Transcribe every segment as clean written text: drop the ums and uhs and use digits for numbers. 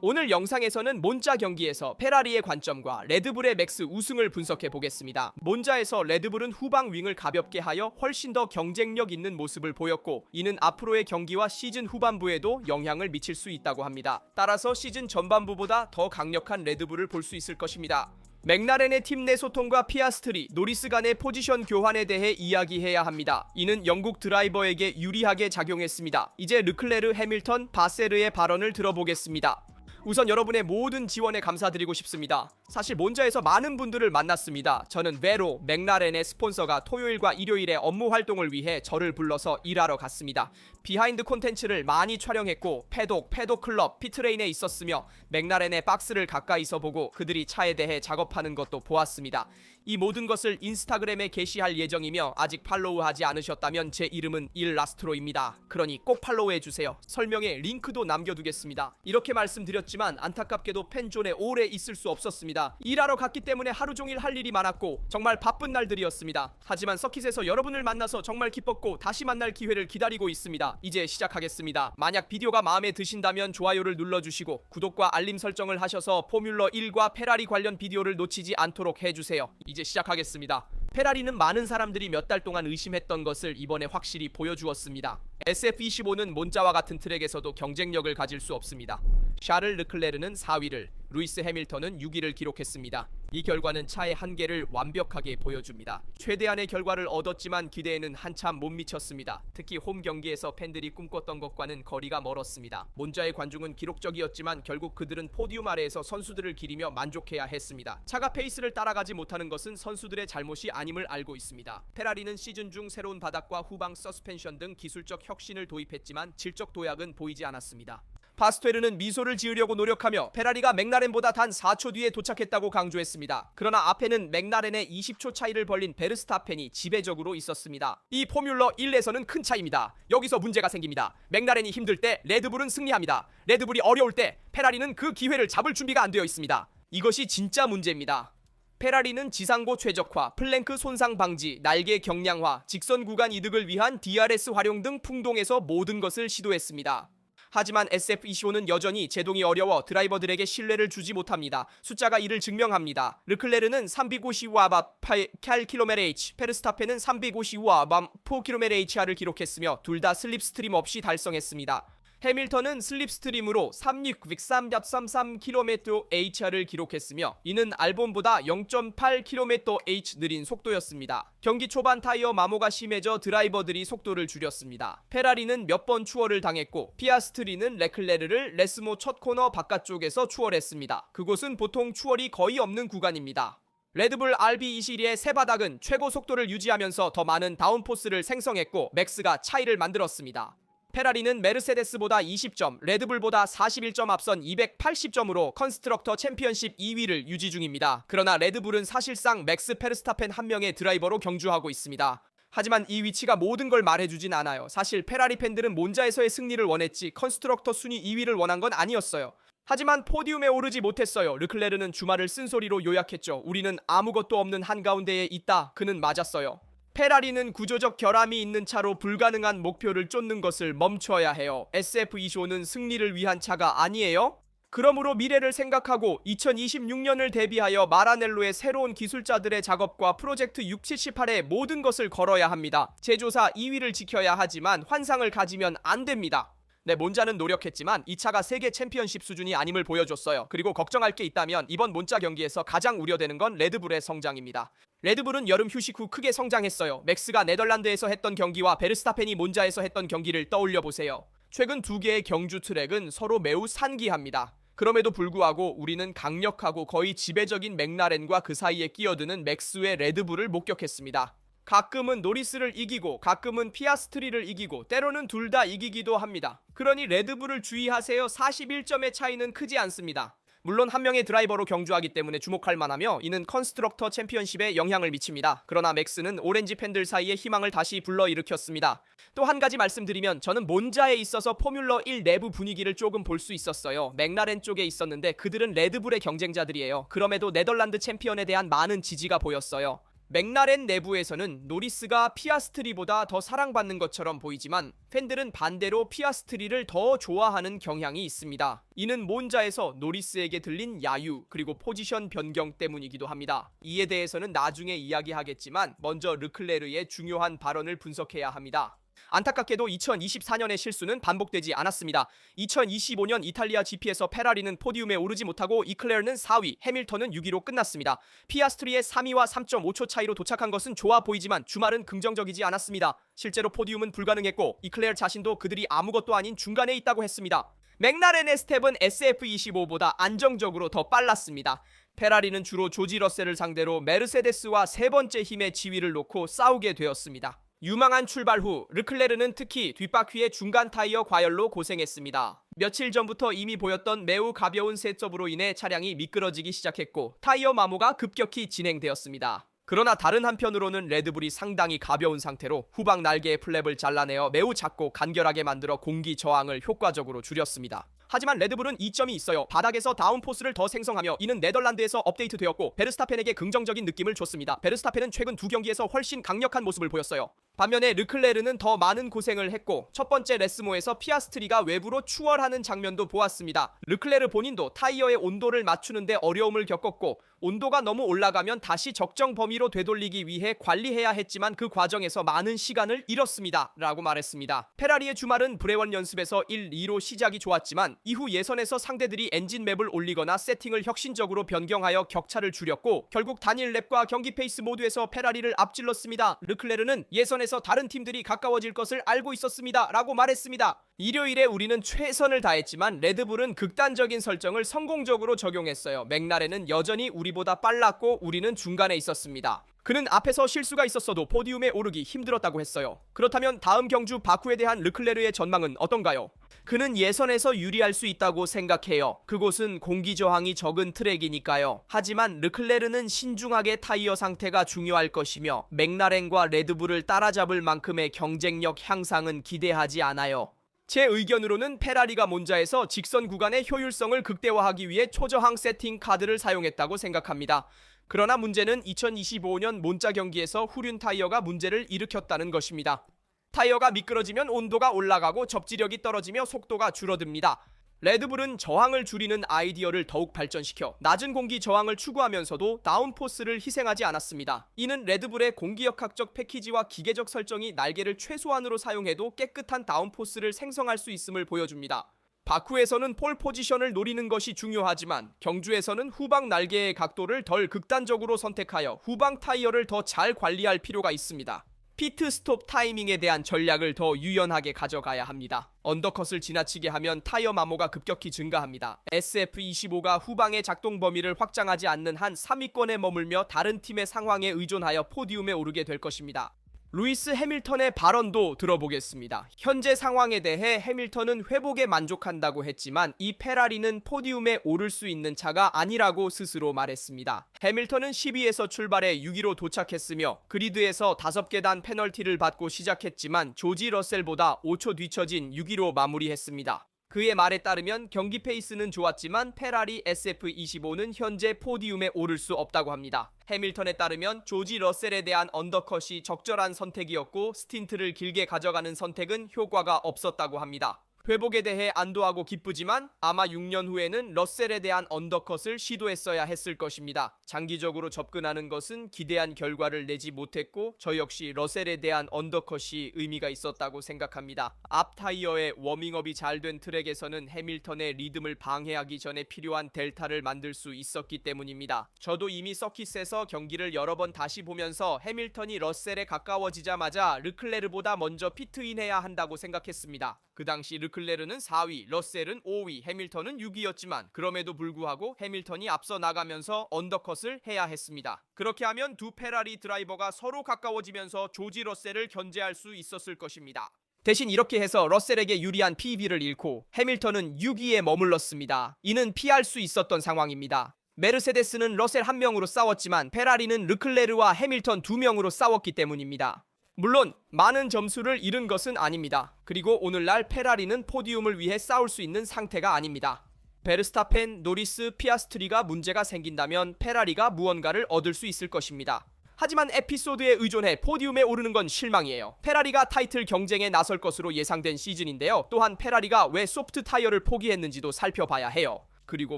오늘 영상에서는 몬자 경기에서 페라리의 관점과 레드불의 맥스 우승을 분석해 보겠습니다. 몬자에서 레드불은 후방 윙을 가볍게 하여 훨씬 더 경쟁력 있는 모습을 보였고, 이는 앞으로의 경기와 시즌 후반부에도 영향을 미칠 수 있다고 합니다. 따라서 시즌 전반부보다 더 강력한 레드불을 볼 수 있을 것입니다. 맥라렌의 팀 내 소통과 피아스트리, 노리스 간의 포지션 교환에 대해 이야기해야 합니다. 이는 영국 드라이버에게 유리하게 작용했습니다. 이제 르클레르, 해밀턴, 바세르의 발언을 들어보겠습니다. 우선 여러분의 모든 지원에 감사드리고 싶습니다. 사실 몬자에서 많은 분들을 만났습니다. 저는 베로, 맥라렌의 스폰서가 토요일과 일요일에 업무 활동을 위해 저를 불러서 일하러 갔습니다. 비하인드 콘텐츠를 많이 촬영했고, 패독 클럽, 피트레인에 있었으며 맥라렌의 박스를 가까이서 보고 그들이 차에 대해 작업하는 것도 보았습니다. 이 모든 것을 인스타그램에 게시할 예정이며, 아직 팔로우하지 않으셨다면 제 이름은 일라스트로입니다. 그러니 꼭 팔로우해주세요. 설명에 링크도 남겨두겠습니다. 이렇게 말씀드렸지만 안타깝게도 팬존에 오래 있을 수 없었습니다. 일하러 갔기 때문에 하루 종일 할 일이 많았고 정말 바쁜 날들이었습니다. 하지만 서킷에서 여러분을 만나서 정말 기뻤고 다시 만날 기회를 기다리고 있습니다. 이제 시작하겠습니다. 만약 비디오가 마음에 드신다면 좋아요를 눌러주시고 구독과 알림 설정을 하셔서 포뮬러 1과 페라리 관련 비디오를 놓치지 않도록 해주세요. 이제 시작하겠습니다. 페라리는 많은 사람들이 몇 달 동안 의심했던 것을 이번에 확실히 보여주었습니다. SF25는 몬자와 같은 트랙에서도 경쟁력을 가질 수 없습니다. 샤를 르클레르는 4위를, 루이스 해밀턴은 6위를 기록했습니다. 이 결과는 차의 한계를 완벽하게 보여줍니다. 최대한의 결과를 얻었지만 기대에는 한참 못 미쳤습니다. 특히 홈 경기에서 팬들이 꿈꿨던 것과는 거리가 멀었습니다. 몬자의 관중은 기록적이었지만 결국 그들은 포디움 아래에서 선수들을 기리며 만족해야 했습니다. 차가 페이스를 따라가지 못하는 것은 선수들의 잘못이 아님을 알고 있습니다. 페라리는 시즌 중 새로운 바닥과 후방 서스펜션 등 기술적 혁신을 도입했지만 질적 도약은 보이지 않았습니다. 파스테르는 미소를 지으려고 노력하며 페라리가 맥라렌보다 단 4초 뒤에 도착했다고 강조했습니다. 그러나 앞에는 맥라렌의 20초 차이를 벌린 베르스타펜이 지배적으로 있었습니다. 이 포뮬러 1에서는 큰 차이입니다. 여기서 문제가 생깁니다. 맥라렌이 힘들 때 레드불은 승리합니다. 레드불이 어려울 때 페라리는 그 기회를 잡을 준비가 안 되어 있습니다. 이것이 진짜 문제입니다. 페라리는 지상고 최적화, 플랭크 손상 방지, 날개 경량화, 직선 구간 이득을 위한 DRS 활용 등 풍동에서 모든 것을 시도했습니다. 하지만 SF25는 여전히 제동이 어려워 드라이버들에게 신뢰를 주지 못합니다. 숫자가 이를 증명합니다. 르클레르는 355 8km/h, 페르스타펜은 355 4km/h를 기록했으며 둘 다 슬립스트림 없이 달성했습니다. 해밀턴은 슬립스트림으로 363.33km/h를 기록했으며 이는 알본보다 0.8km/h 느린 속도였습니다. 경기 초반 타이어 마모가 심해져 드라이버들이 속도를 줄였습니다. 페라리는 몇 번 추월을 당했고, 피아스트리는 레클레르를 레스모 첫 코너 바깥쪽에서 추월했습니다. 그곳은 보통 추월이 거의 없는 구간입니다. 레드불 RB21의 새 바닥은 최고 속도를 유지하면서 더 많은 다운포스를 생성했고 맥스가 차이를 만들었습니다. 페라리는 메르세데스보다 20점, 레드불보다 41점 앞선 280점으로 컨스트럭터 챔피언십 2위를 유지 중입니다. 그러나 레드불은 사실상 맥스 페르스타펜 한 명의 드라이버로 경주하고 있습니다. 하지만 이 위치가 모든 걸 말해주진 않아요. 사실 페라리 팬들은 몬자에서의 승리를 원했지 컨스트럭터 순위 2위를 원한 건 아니었어요. 하지만 포디움에 오르지 못했어요. 르클레르는 주말을 쓴소리로 요약했죠. 우리는 아무것도 없는 한가운데에 있다. 그는 맞았어요. 페라리는 구조적 결함이 있는 차로 불가능한 목표를 쫓는 것을 멈춰야 해요. SF25는 승리를 위한 차가 아니에요? 그러므로 미래를 생각하고 2026년을 대비하여 마라넬로의 새로운 기술자들의 작업과 프로젝트 678에 모든 것을 걸어야 합니다. 제조사 2위를 지켜야 하지만 환상을 가지면 안 됩니다. 네, 몬자는 노력했지만 이 차가 세계 챔피언십 수준이 아님을 보여줬어요. 그리고 걱정할 게 있다면 이번 몬자 경기에서 가장 우려되는 건 레드불의 성장입니다. 레드불은 여름 휴식 후 크게 성장했어요. 맥스가 네덜란드에서 했던 경기와 베르스타펜이 몬자에서 했던 경기를 떠올려보세요. 최근 두 개의 경주 트랙은 서로 매우 산기합니다. 그럼에도 불구하고 우리는 강력하고 거의 지배적인 맥라렌과 그 사이에 끼어드는 맥스의 레드불을 목격했습니다. 가끔은 노리스를 이기고 가끔은 피아스트리를 이기고 때로는 둘 다 이기기도 합니다. 그러니 레드불을 주의하세요. 41점의 차이는 크지 않습니다. 물론 한 명의 드라이버로 경주하기 때문에 주목할 만하며 이는 컨스트럭터 챔피언십에 영향을 미칩니다. 그러나 맥스는 오렌지 팬들 사이에 희망을 다시 불러일으켰습니다. 또 한 가지 말씀드리면 저는 몬자에 있어서 포뮬러 1 내부 분위기를 조금 볼 수 있었어요. 맥라렌 쪽에 있었는데 그들은 레드불의 경쟁자들이에요. 그럼에도 네덜란드 챔피언에 대한 많은 지지가 보였어요. 맥라렌 내부에서는 노리스가 피아스트리보다 더 사랑받는 것처럼 보이지만 팬들은 반대로 피아스트리를 더 좋아하는 경향이 있습니다. 이는 몬자에서 노리스에게 들린 야유 그리고 포지션 변경 때문이기도 합니다. 이에 대해서는 나중에 이야기하겠지만 먼저 르클레르의 중요한 발언을 분석해야 합니다. 안타깝게도 2024년의 실수는 반복되지 않았습니다. 2025년 이탈리아 GP에서 페라리는 포디움에 오르지 못하고 이클레르는 4위, 해밀턴은 6위로 끝났습니다. 피아스트리의 3위와 3.5초 차이로 도착한 것은 좋아 보이지만 주말은 긍정적이지 않았습니다. 실제로 포디움은 불가능했고 이클레르 자신도 그들이 아무것도 아닌 중간에 있다고 했습니다. 맥라렌의 스텝은 SF25보다 안정적으로 더 빨랐습니다. 페라리는 주로 조지 러셀을 상대로 메르세데스와 세 번째 힘의 지위를 놓고 싸우게 되었습니다. 유망한 출발 후 르클레르는 특히 뒷바퀴의 중간 타이어 과열로 고생했습니다. 며칠 전부터 이미 보였던 매우 가벼운 세점으로 인해 차량이 미끄러지기 시작했고 타이어 마모가 급격히 진행되었습니다. 그러나 다른 한편으로는 레드불이 상당히 가벼운 상태로 후방 날개의 플랩을 잘라내어 매우 작고 간결하게 만들어 공기 저항을 효과적으로 줄였습니다. 하지만 레드불은 이점이 있어요. 바닥에서 다운포스를 더 생성하며 이는 네덜란드에서 업데이트되었고 베르스타펜에게 긍정적인 느낌을 줬습니다. 베르스타펜은 최근 두 경기에서 훨씬 강력한 모습을 보였어요. 반면에 르클레르는 더 많은 고생을 했고 첫 번째 레스모에서 피아스트리가 외부로 추월하는 장면도 보았습니다. 르클레르 본인도 타이어의 온도를 맞추는데 어려움을 겪었고 온도가 너무 올라가면 다시 적정 범위로 되돌리기 위해 관리해야 했지만 그 과정에서 많은 시간을 잃었습니다. 라고 말했습니다. 페라리의 주말은 브레원 연습에서 1-2로 시작이 좋았지만 이후 예선에서 상대들이 엔진 맵을 올리거나 세팅을 혁신적으로 변경하여 격차를 줄였고 결국 단일 랩과 경기 페이스 모두에서 페라리를 앞질렀습니다. 르클레르는 예선에서 다른 팀들이 가까워질 것을 알고 있었습니다. 라고 말했습니다. 일요일에 우리는 최선을 다했지만 레드불은 극단적인 설정을 성공적으로 적용했어요. 맥라렌은 여전히 우리보다 빨랐고 우리는 중간에 있었습니다. 그는 앞에서 실수가 있었어도 포디움에 오르기 힘들었다고 했어요. 그렇다면 다음 경주 바쿠에 대한 르클레르의 전망은 어떤가요? 그는 예선에서 유리할 수 있다고 생각해요. 그곳은 공기 저항이 적은 트랙이니까요. 하지만 르클레르는 신중하게 타이어 상태가 중요할 것이며 맥라렌과 레드불을 따라잡을 만큼의 경쟁력 향상은 기대하지 않아요. 제 의견으로는 페라리가 몬자에서 직선 구간의 효율성을 극대화하기 위해 초저항 세팅 카드를 사용했다고 생각합니다. 그러나 문제는 2025년 몬자 경기에서 후륜 타이어가 문제를 일으켰다는 것입니다. 타이어가 미끄러지면 온도가 올라가고 접지력이 떨어지며 속도가 줄어듭니다. 레드불은 저항을 줄이는 아이디어를 더욱 발전시켜 낮은 공기 저항을 추구하면서도 다운포스를 희생하지 않았습니다. 이는 레드불의 공기역학적 패키지와 기계적 설정이 날개를 최소한으로 사용해도 깨끗한 다운포스를 생성할 수 있음을 보여줍니다. 바쿠에서는 폴 포지션을 노리는 것이 중요하지만 경주에서는 후방 날개의 각도를 덜 극단적으로 선택하여 후방 타이어를 더 잘 관리할 필요가 있습니다. 피트 스톱 타이밍에 대한 전략을 더 유연하게 가져가야 합니다. 언더컷을 지나치게 하면 타이어 마모가 급격히 증가합니다. SF25가 후방의 작동 범위를 확장하지 않는 한 3위권에 머물며 다른 팀의 상황에 의존하여 포디움에 오르게 될 것입니다. 루이스 해밀턴의 발언도 들어보겠습니다. 현재 상황에 대해 해밀턴은 회복에 만족한다고 했지만 이 페라리는 포디움에 오를 수 있는 차가 아니라고 스스로 말했습니다. 해밀턴은 10위에서 출발해 6위로 도착했으며 그리드에서 5계단 페널티를 받고 시작했지만 조지 러셀보다 5초 뒤처진 6위로 마무리했습니다. 그의 말에 따르면 경기 페이스는 좋았지만 페라리 SF25는 현재 포디움에 오를 수 없다고 합니다. 해밀턴에 따르면 조지 러셀에 대한 언더컷이 적절한 선택이었고 스틴트를 길게 가져가는 선택은 효과가 없었다고 합니다. 회복에 대해 안도하고 기쁘지만 아마 6년 후에는 러셀에 대한 언더컷을 시도했어야 했을 것입니다. 장기적으로 접근하는 것은 기대한 결과를 내지 못했고 저 역시 러셀에 대한 언더컷이 의미가 있었다고 생각합니다. 앞 타이어의 워밍업이 잘 된 트랙에서는 해밀턴의 리듬을 방해하기 전에 필요한 델타를 만들 수 있었기 때문입니다. 저도 이미 서킷에서 경기를 여러 번 다시 보면서 해밀턴이 러셀에 가까워지자마자 르클레르보다 먼저 피트인해야 한다고 생각했습니다. 그 당시 르클레르는 4위, 러셀은 5위, 해밀턴은 6위였지만 그럼에도 불구하고 해밀턴이 앞서 나가면서 언더컷을 해야 했습니다. 그렇게 하면 두 페라리 드라이버가 서로 가까워지면서 조지 러셀을 견제할 수 있었을 것입니다. 대신 이렇게 해서 러셀에게 유리한 PB를 잃고 해밀턴은 6위에 머물렀습니다. 이는 피할 수 있었던 상황입니다. 메르세데스는 러셀 1명으로 싸웠지만 페라리는 르클레르와 해밀턴 2명으로 싸웠기 때문입니다. 물론 많은 점수를 잃은 것은 아닙니다. 그리고 오늘날 페라리는 포디움을 위해 싸울 수 있는 상태가 아닙니다. 베르스타펜, 노리스, 피아스트리가 문제가 생긴다면 페라리가 무언가를 얻을 수 있을 것입니다. 하지만 에피소드에 의존해 포디움에 오르는 건 실망이에요. 페라리가 타이틀 경쟁에 나설 것으로 예상된 시즌인데요. 또한 페라리가 왜 소프트 타이어를 포기했는지도 살펴봐야 해요. 그리고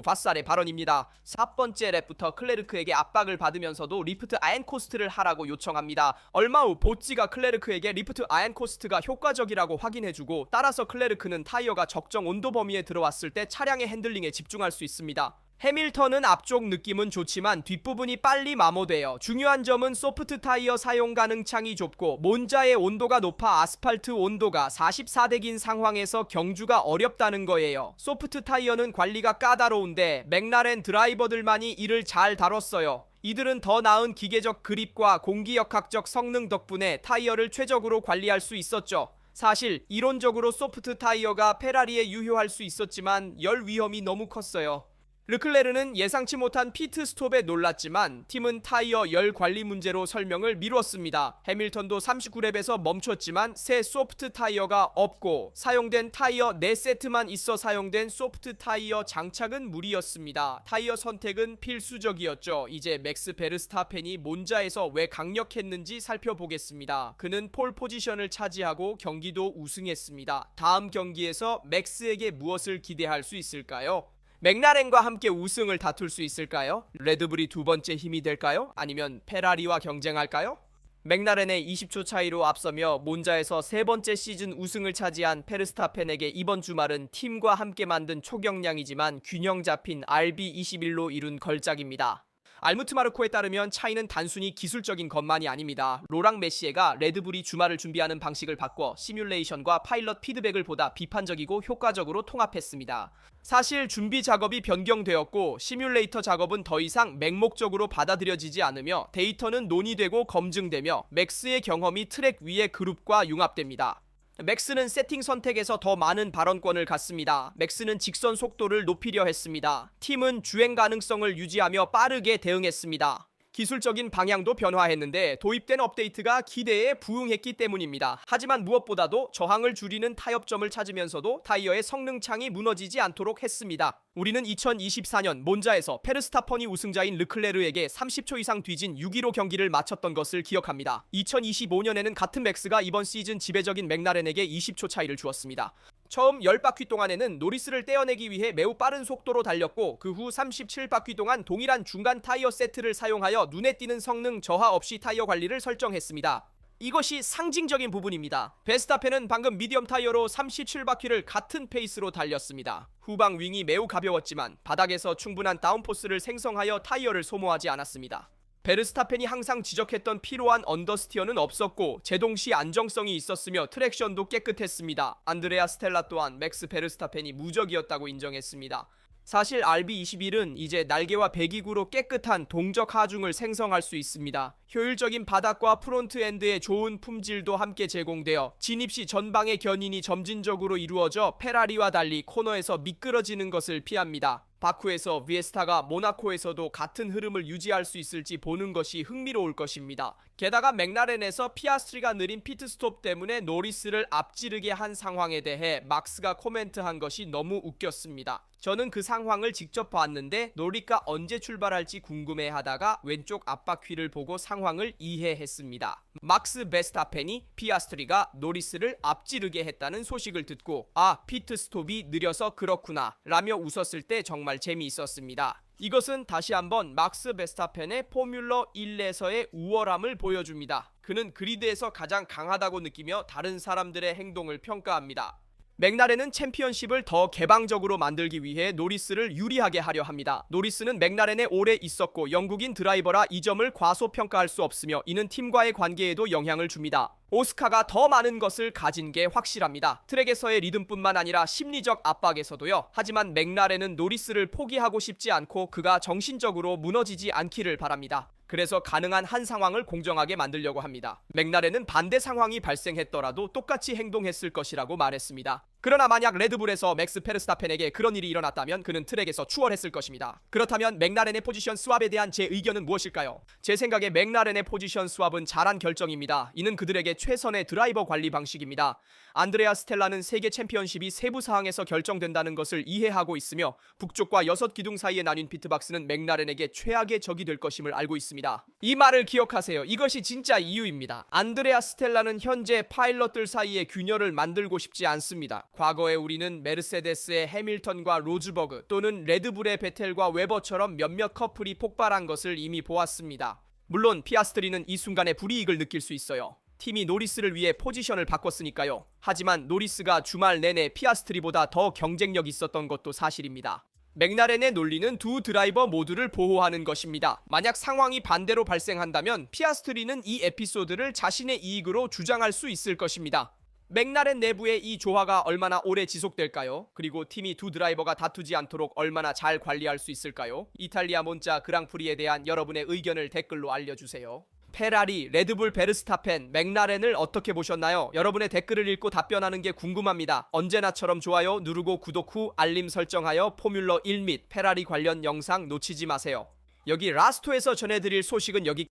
바살의 발언입니다. 4번째 랩부터 클레르크에게 압박을 받으면서도 리프트 아연 코스트를 하라고 요청합니다. 얼마 후 보찌가 클레르크에게 리프트 아연 코스트가 효과적이라고 확인해주고, 따라서 클레르크는 타이어가 적정 온도 범위에 들어왔을 때 차량의 핸들링에 집중할 수 있습니다. 해밀턴은 앞쪽 느낌은 좋지만 뒷부분이 빨리 마모돼요. 중요한 점은 소프트 타이어 사용 가능창이 좁고 몬자의 온도가 높아 아스팔트 온도가 44덱인 상황에서 경주가 어렵다는 거예요. 소프트 타이어는 관리가 까다로운데 맥라렌 드라이버들만이 이를 잘 다뤘어요. 이들은 더 나은 기계적 그립과 공기역학적 성능 덕분에 타이어를 최적으로 관리할 수 있었죠. 사실 이론적으로 소프트 타이어가 페라리에 유효할 수 있었지만 열 위험이 너무 컸어요. 르클레르는 예상치 못한 피트 스톱에 놀랐지만 팀은 타이어 열 관리 문제로 설명을 미뤘습니다. 해밀턴도 39랩에서 멈췄지만 새 소프트 타이어가 없고 사용된 타이어 4세트만 있어 사용된 소프트 타이어 장착은 무리였습니다. 타이어 선택은 필수적이었죠. 이제 맥스 베르스타펜이 몬자에서 왜 강력했는지 살펴보겠습니다. 그는 폴 포지션을 차지하고 경기도 우승했습니다. 다음 경기에서 맥스에게 무엇을 기대할 수 있을까요? 맥라렌과 함께 우승을 다툴 수 있을까요? 레드불이 두 번째 힘이 될까요? 아니면 페라리와 경쟁할까요? 맥라렌의 20초 차이로 앞서며 몬자에서 세 번째 시즌 우승을 차지한 페르스타펜에게 이번 주말은 팀과 함께 만든 초경량이지만 균형 잡힌 RB21로 이룬 걸작입니다. 알무트 마르코에 따르면 차이는 단순히 기술적인 것만이 아닙니다. 로랑 메시에가 레드불이 주말을 준비하는 방식을 바꿔 시뮬레이션과 파일럿 피드백을 보다 비판적이고 효과적으로 통합했습니다. 사실 준비 작업이 변경되었고 시뮬레이터 작업은 더 이상 맹목적으로 받아들여지지 않으며 데이터는 논의되고 검증되며 맥스의 경험이 트랙 위의 그룹과 융합됩니다. 맥스는 세팅 선택에서 더 많은 발언권을 갖습니다. 맥스는 직선 속도를 높이려 했습니다. 팀은 주행 가능성을 유지하며 빠르게 대응했습니다. 기술적인 방향도 변화했는데 도입된 업데이트가 기대에 부응했기 때문입니다. 하지만 무엇보다도 저항을 줄이는 타협점을 찾으면서도 타이어의 성능창이 무너지지 않도록 했습니다. 우리는 2024년 몬자에서 페르스타펀이 우승자인 르클레르에게 30초 이상 뒤진 6.15 경기를 마쳤던 것을 기억합니다. 2025년에는 같은 맥스가 이번 시즌 지배적인 맥라렌에게 20초 차이를 주었습니다. 처음 10바퀴 동안에는 노리스를 떼어내기 위해 매우 빠른 속도로 달렸고 그 후 37바퀴 동안 동일한 중간 타이어 세트를 사용하여 눈에 띄는 성능 저하 없이 타이어 관리를 설정했습니다. 이것이 상징적인 부분입니다. 베스타펜은 방금 미디엄 타이어로 37바퀴를 같은 페이스로 달렸습니다. 후방 윙이 매우 가벼웠지만 바닥에서 충분한 다운포스를 생성하여 타이어를 소모하지 않았습니다. 베르스타펜이 항상 지적했던 필요한 언더스티어는 없었고 제동시 안정성이 있었으며 트랙션도 깨끗했습니다. 안드레아 스텔라 또한 맥스 베르스타펜이 무적이었다고 인정했습니다. 사실 RB21은 이제 날개와 배기구로 깨끗한 동적 하중을 생성할 수 있습니다. 효율적인 바닥과 프론트 엔드의 좋은 품질도 함께 제공되어 진입 시 전방의 견인이 점진적으로 이루어져 페라리와 달리 코너에서 미끄러지는 것을 피합니다. 바쿠에서 비에스타가 모나코에서도 같은 흐름을 유지할 수 있을지 보는 것이 흥미로울 것입니다. 게다가 맥라렌에서 피아스트리가 느린 피트스톱 때문에 노리스를 앞지르게 한 상황에 대해 막스가 코멘트한 것이 너무 웃겼습니다. 저는 그 상황을 직접 봤는데 노리가 언제 출발할지 궁금해하다가 왼쪽 앞바퀴를 보고 상황을 이해했습니다. 막스 베스타펜이 피아스트리가 노리스를 앞지르게 했다는 소식을 듣고 피트스톱이 느려서 그렇구나 라며 웃었을 때 정말 재미있었습니다. 이것은 다시 한번 막스 베스타펜의 포뮬러 1에서의 우월함을 보여줍니다. 그는 그리드에서 가장 강하다고 느끼며 다른 사람들의 행동을 평가합니다. 맥라렌은 챔피언십을 더 개방적으로 만들기 위해 노리스를 유리하게 하려 합니다. 노리스는 맥라렌에 오래 있었고 영국인 드라이버라 이 점을 과소평가할 수 없으며 이는 팀과의 관계에도 영향을 줍니다. 오스카가 더 많은 것을 가진 게 확실합니다. 트랙에서의 리듬뿐만 아니라 심리적 압박에서도요. 하지만 맥라렌은 노리스를 포기하고 싶지 않고 그가 정신적으로 무너지지 않기를 바랍니다. 그래서 가능한 한 상황을 공정하게 만들려고 합니다. 맥라렌은 반대 상황이 발생했더라도 똑같이 행동했을 것이라고 말했습니다. 그러나 만약 레드불에서 맥스 페르스타펜에게 그런 일이 일어났다면 그는 트랙에서 추월했을 것입니다. 그렇다면 맥라렌의 포지션 스왑에 대한 제 의견은 무엇일까요? 제 생각에 맥라렌의 포지션 스왑은 잘한 결정입니다. 이는 그들에게 최선의 드라이버 관리 방식입니다. 안드레아 스텔라는 세계 챔피언십이 세부 사항에서 결정된다는 것을 이해하고 있으며 북쪽과 6기둥 사이에 나뉜 피트박스는 맥라렌에게 최악의 적이 될 것임을 알고 있습니다. 이 말을 기억하세요. 이것이 진짜 이유입니다. 안드레아 스텔라는 현재 파일럿들 사이에 균열을 만들고 싶지 않습니다. 과거에 우리는 메르세데스의 해밀턴과 로즈버그 또는 레드불의 베텔과 웨버처럼 몇몇 커플이 폭발한 것을 이미 보았습니다. 물론 피아스트리는 이 순간에 불이익을 느낄 수 있어요. 팀이 노리스를 위해 포지션을 바꿨으니까요. 하지만 노리스가 주말 내내 피아스트리보다 더 경쟁력 있었던 것도 사실입니다. 맥라렌의 논리는 두 드라이버 모두를 보호하는 것입니다. 만약 상황이 반대로 발생한다면 피아스트리는 이 에피소드를 자신의 이익으로 주장할 수 있을 것입니다. 맥라렌 내부의 이 조화가 얼마나 오래 지속될까요? 그리고 팀이 두 드라이버가 다투지 않도록 얼마나 잘 관리할 수 있을까요? 이탈리아 몬자 그랑프리에 대한 여러분의 의견을 댓글로 알려주세요. 페라리, 레드불 베르스타펜, 맥라렌을 어떻게 보셨나요? 여러분의 댓글을 읽고 답변하는 게 궁금합니다. 언제나처럼 좋아요 누르고 구독 후 알림 설정하여 포뮬러 1 및 페라리 관련 영상 놓치지 마세요. 여기 라스토에서 전해드릴 소식은 여기